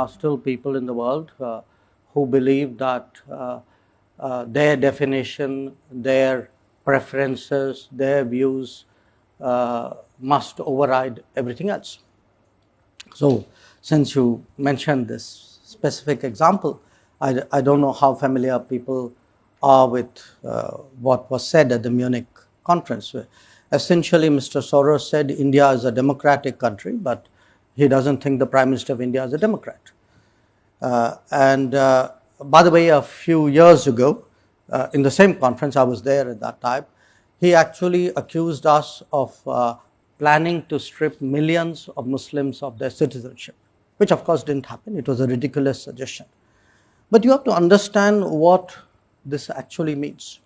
are still people in the world who believe that their definition, their preferences, their views must override everything else. So, since you mentioned this specific example, I don't know how familiar people are with what was said at the Munich conference. Essentially, Mr. Soros said India is a democratic country, but he doesn't think the Prime Minister of India is a Democrat. By the way, a few years ago, in the same conference, I was there at that time, he actually accused us of planning to strip millions of Muslims of their citizenship, which of course didn't happen. It was a ridiculous suggestion. But you have to understand what this actually means.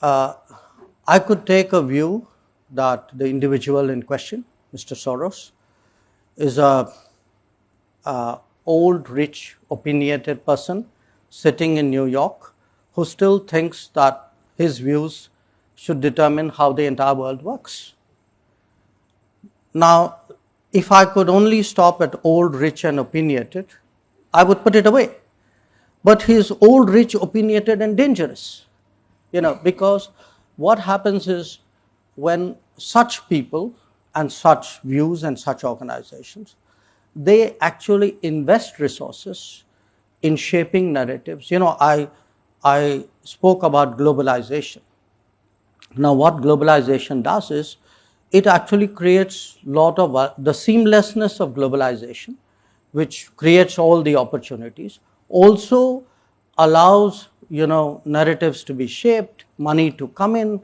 I could take a view that the individual in question, Mr. Soros, is a old, rich, opinionated person sitting in New York who still thinks that his views should determine how the entire world works. Now, if I could only stop at old, rich and opinionated, I would put it away. But he is old, rich, opinionated and dangerous, because what happens is when such people and such views and such organizations, they actually invest resources in shaping narratives. I spoke about globalization. Now, what globalization does is it actually creates a lot of the seamlessness of globalization, which creates all the opportunities, also allows narratives to be shaped, money to come in,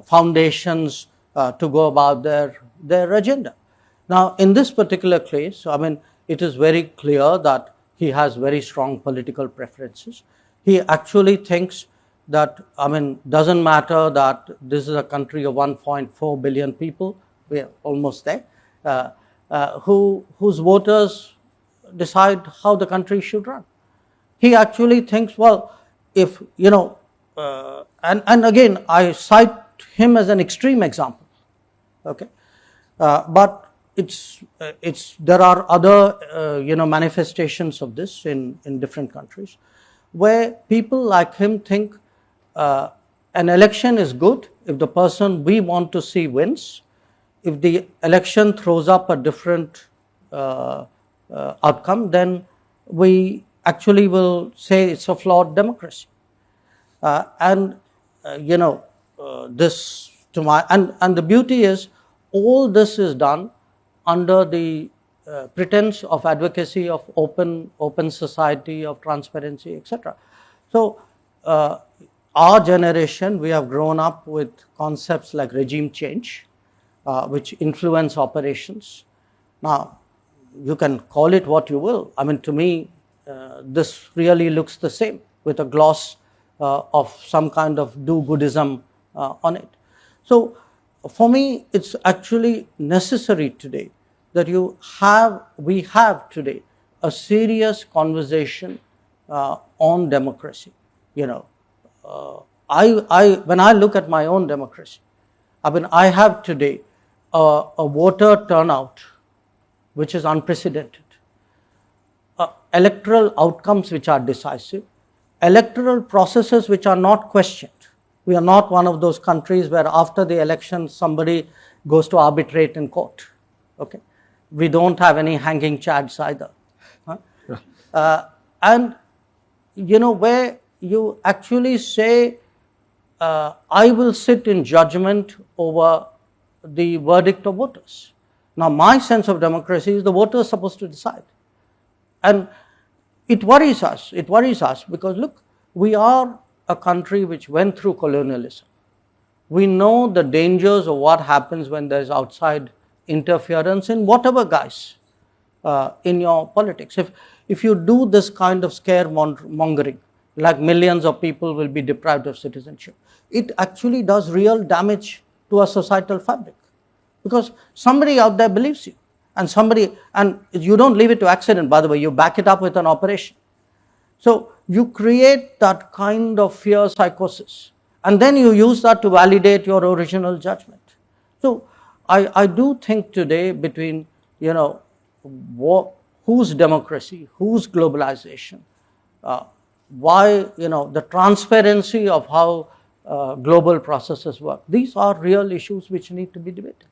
foundations to go about their agenda. Now, in this particular case, it is very clear that he has very strong political preferences. He actually thinks that, doesn't matter that this is a country of 1.4 billion people, we are almost there, whose voters decide how the country should run. He actually thinks, well, if, and again, I cite him as an extreme example, okay? But there are other, manifestations of this in different countries, where people like him think an election is good if the person we want to see wins. If the election throws up a different outcome, then we actually will say it's a flawed democracy. This to my and the beauty is all this is done under the pretense of advocacy of open society, of transparency, etc. So our generation, we have grown up with concepts like regime change, which influence operations. Now, you can call it what you will. To me, this really looks the same, with a gloss of some kind of do-goodism on it. So, for me, it's actually necessary today that we have today a serious conversation on democracy. When I look at my own democracy, I have today a voter turnout which is unprecedented, electoral outcomes which are decisive, electoral processes which are not questioned. We are not one of those countries where after the election somebody goes to arbitrate in court. Okay, we don't have any hanging chads either. And where you actually say, I will sit in judgment over the verdict of voters. Now, my sense of democracy is the voter is supposed to decide. And it worries us because look, we are a country which went through colonialism. We know the dangers of what happens when there is outside interference in whatever guise in your politics. If you do this kind of scaremongering, like millions of people will be deprived of citizenship, it actually does real damage to our societal fabric, because somebody out there believes you, and you don't leave it to accident, by the way, you back it up with an operation. So you create that kind of fear psychosis, and then you use that to validate your original judgment. So I do think today between whose democracy, whose globalization, why, the transparency of how global processes work. These are real issues which need to be debated.